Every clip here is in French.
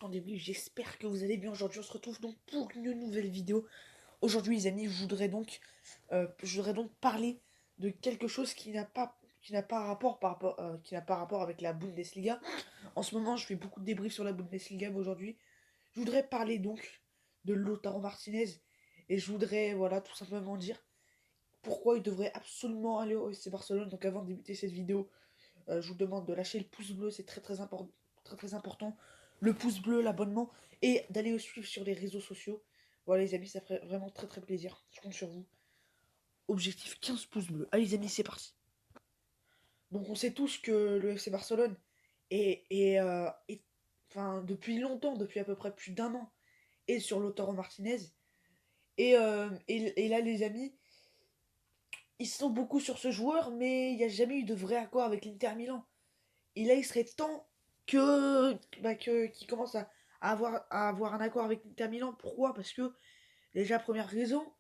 temps débrief, j'espère que vous allez bien. Aujourd'hui on se retrouve donc pour une nouvelle vidéo. Aujourd'hui les amis, je voudrais donc parler de quelque chose qui n'a pas rapport avec la Bundesliga. En ce moment je fais beaucoup de débriefs sur la Bundesliga, mais aujourd'hui je voudrais parler donc de Lautaro Martinez. Et je voudrais voilà tout simplement dire pourquoi il devrait absolument aller au FC Barcelone. Donc avant de débuter cette vidéo, je vous demande de lâcher le pouce bleu, c'est très très important. Le pouce bleu, l'abonnement, et d'aller le suivre sur les réseaux sociaux. Voilà les amis, ça ferait vraiment très très plaisir. Je compte sur vous. Objectif 15 pouces bleus. Allez les amis, c'est parti. Donc on sait tous que le FC Barcelone enfin, depuis longtemps, depuis à peu près plus d'un an, est sur Lautaro Martinez. Et là les amis, ils sont beaucoup sur ce joueur, mais il n'y a jamais eu de vrai accord avec l'Inter Milan. Et là, il serait temps qu'il commence à avoir un accord avec l'Inter Milan. Pourquoi? Parce que, déjà, première raison,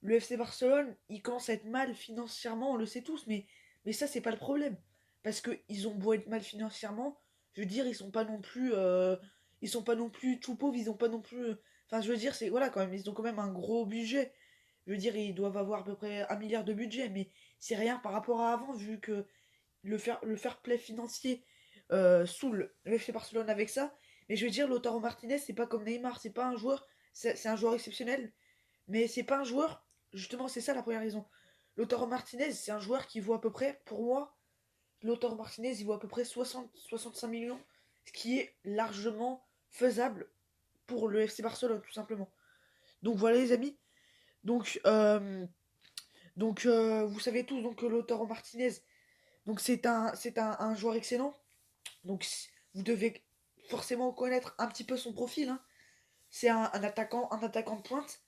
le FC Barcelone, il commence à être mal financièrement, on le sait tous, mais ça, c'est pas le problème. Parce qu'ils ont beau être mal financièrement, je veux dire, ils sont pas non plus tout pauvres, ils ont pas non plus. Enfin, je veux dire, c'est. Voilà, quand même, ils ont quand même un gros budget. Je veux dire, ils doivent avoir à peu près 1 milliard de budget, mais c'est rien par rapport à avant, vu que le fair play financier saoule le FC Barcelone avec ça. Mais je veux dire, Lautaro Martinez, c'est pas comme Neymar, c'est pas un joueur, c'est un joueur exceptionnel, mais c'est pas un joueur, justement, c'est ça la première raison. Lautaro Martinez, c'est un joueur qui vaut à peu près, pour moi, Lautaro Martinez, il vaut à peu près 65 millions, ce qui est largement faisable pour le FC Barcelone, tout simplement. Donc voilà les amis. Donc, vous savez tous donc, que Lautaro Martinez, donc un joueur excellent. Donc vous devez forcément connaître un petit peu son profil, hein. C'est un attaquant de pointe,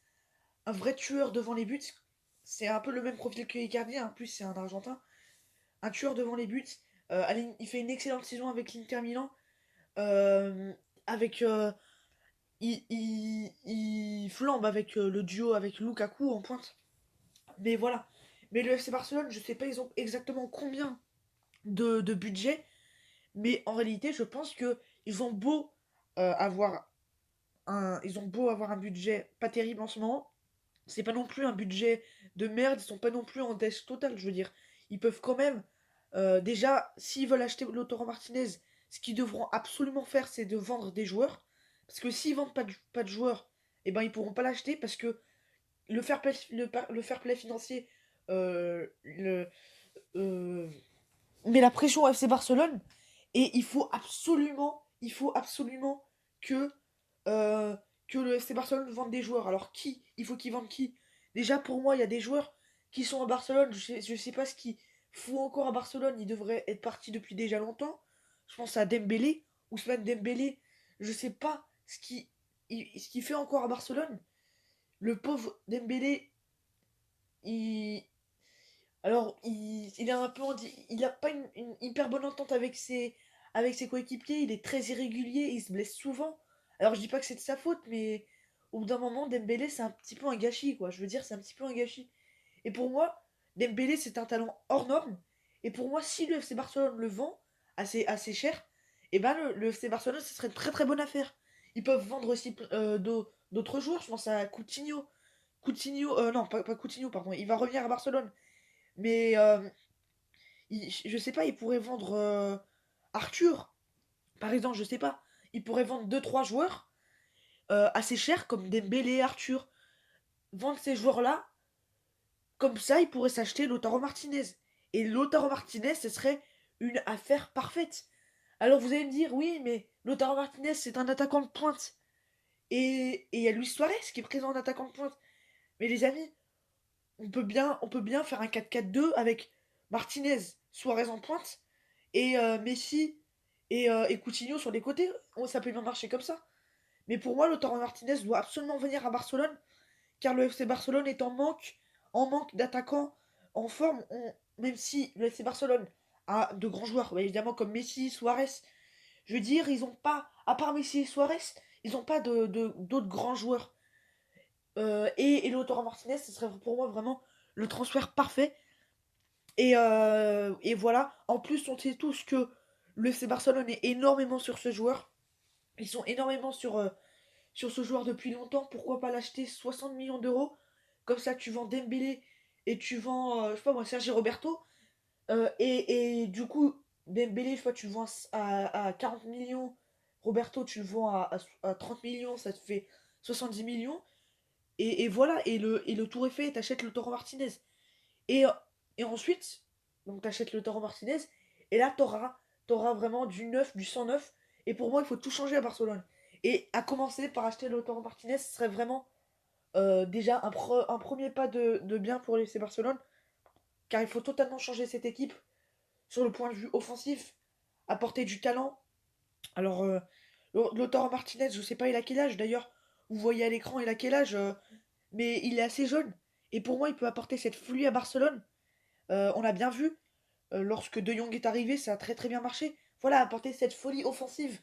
un vrai tueur devant les buts. C'est un peu le même profil que Icardi, en plus c'est un Argentin. Un tueur devant les buts. Il fait une excellente saison avec l'Inter Milan. Euh, avec, il flambe avec le duo avec Lukaku en pointe. Mais voilà. Mais le FC Barcelone, je sais pas ils ont exactement combien de budget. Mais en réalité, je pense que ils ont beau avoir ils ont beau avoir un budget pas terrible en ce moment, c'est pas non plus un budget de merde, ils sont pas non plus en dèche totale, je veux dire. Ils peuvent quand même, déjà, s'ils veulent acheter Lautaro Martinez, ce qu'ils devront absolument faire, c'est de vendre des joueurs. Parce que s'ils vendent pas de joueurs, eh ben ils pourront pas l'acheter parce que le fair play financier euh, le, euh, met la pression au FC Barcelone. Et il faut absolument que, euh, que le FC Barcelone vende des joueurs. Alors qui? Il faut qu'ils vendent qui? Déjà pour moi, il y a des joueurs qui sont à Barcelone. Je sais pas ce qu'ils font encore à Barcelone. Ils devraient être partis depuis déjà longtemps. Je pense à Dembélé, Ousmane Dembélé. Je sais pas ce qu'il fait encore à Barcelone. Le pauvre Dembélé, il, il a un peu, il a pas une hyper bonne entente avec ses coéquipiers. Il est très irrégulier, il se blesse souvent. Alors je dis pas que c'est de sa faute, mais au bout d'un moment, Dembélé c'est un petit peu un gâchis, quoi. Je veux dire, c'est un petit peu un gâchis. Et pour moi, Dembélé c'est un talent hors norme. Et pour moi, si le FC Barcelone le vend assez cher, et ben le FC Barcelone ce serait une très très bonne affaire. Ils peuvent vendre aussi d'autres joueurs. Je pense à Coutinho. Coutinho, non, pas Coutinho, pardon. Il va revenir à Barcelone. Mais je sais pas, il pourrait vendre Arthur, par exemple, je sais pas. Il pourrait vendre deux trois joueurs assez chers, comme Dembélé, Arthur. Vendre ces joueurs-là, comme ça, il pourrait s'acheter Lautaro Martinez. Et Lautaro Martinez, ce serait une affaire parfaite. Alors vous allez me dire, oui, mais Lautaro Martinez, c'est un attaquant de pointe. Et il y a Luis Suarez qui est présent en attaquant de pointe. Mais les amis, on peut bien faire un 4-4-2 avec Martinez, Suarez en pointe et Messi et Coutinho sur les côtés. Ça peut bien marcher comme ça. Mais pour moi, Lautaro Martinez doit absolument venir à Barcelone car le FC Barcelone est en manque d'attaquants en forme. Même si le FC Barcelone a de grands joueurs, bah, évidemment comme Messi, Suarez, je veux dire, ils ont pas, à part Messi et Suarez, ils n'ont pas d'autres grands joueurs. Et Lautaro Martinez, ce serait pour moi vraiment le transfert parfait. Et voilà. En plus, on sait tous que le FC Barcelone est énormément sur ce joueur. Ils sont énormément sur ce joueur depuis longtemps. Pourquoi pas l'acheter 60 millions d'euros? Comme ça, tu vends Dembélé et tu vends, je sais pas moi, Sergi Roberto. Et du coup, Dembélé, je sais pas, tu le vends à 40 millions. Roberto, tu le vends à 30 millions, ça te fait 70 millions. Et voilà, et le tour est fait, t'achètes le Toro Martinez. Et, et ensuite, donc t'achètes le Toro Martinez, et là t'auras vraiment du neuf, du 109. Et pour moi, il faut tout changer à Barcelone. Et à commencer par acheter le Toro Martinez, ce serait vraiment déjà un premier pas de bien pour le FC Barcelone, car il faut totalement changer cette équipe sur le point de vue offensif, apporter du talent. Alors, Lautaro Martinez, je sais pas il a quel âge d'ailleurs, vous voyez à l'écran il a quel âge, mais il est assez jeune. Et pour moi, il peut apporter cette folie à Barcelone. On a bien vu, lorsque De Jong est arrivé, ça a très très bien marché. Voilà, apporter cette folie offensive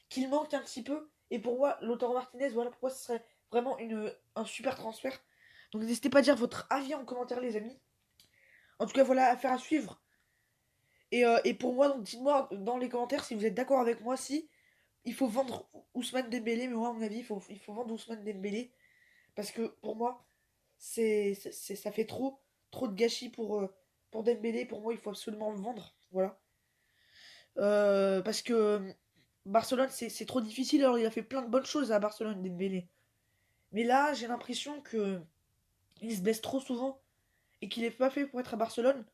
qu'il manque un petit peu. Et pour moi, Lautaro Martinez, voilà pourquoi ce serait vraiment un super transfert. Donc n'hésitez pas à dire votre avis en commentaire, les amis. En tout cas, voilà, affaire à suivre. Et pour moi, donc dites-moi dans les commentaires si vous êtes d'accord avec moi, si il faut vendre Ousmane Dembélé, mais moi, à mon avis, il faut vendre Ousmane Dembélé. Parce que pour moi, ça fait trop de gâchis pour Dembélé. Pour moi, il faut absolument le vendre. Voilà. Parce que Barcelone, c'est trop difficile. Alors, il a fait plein de bonnes choses à Barcelone, Dembélé. Mais là, j'ai l'impression que il se blesse trop souvent et qu'il est pas fait pour être à Barcelone.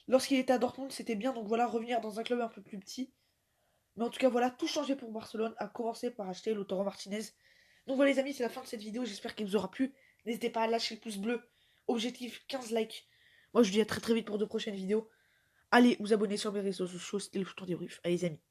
Lorsqu'il était à Dortmund, c'était bien. Donc voilà, revenir dans un club un peu plus petit. Mais en tout cas, voilà, tout changé pour Barcelone, à commencer par acheter Lautaro Martinez. Donc voilà les amis, c'est la fin de cette vidéo, j'espère qu'elle vous aura plu. N'hésitez pas à lâcher le pouce bleu. Objectif 15 likes. Moi je vous dis à très très vite pour de prochaines vidéos. Allez vous abonner sur mes réseaux sociaux, c'était le Tour des Ruffs. Allez les amis.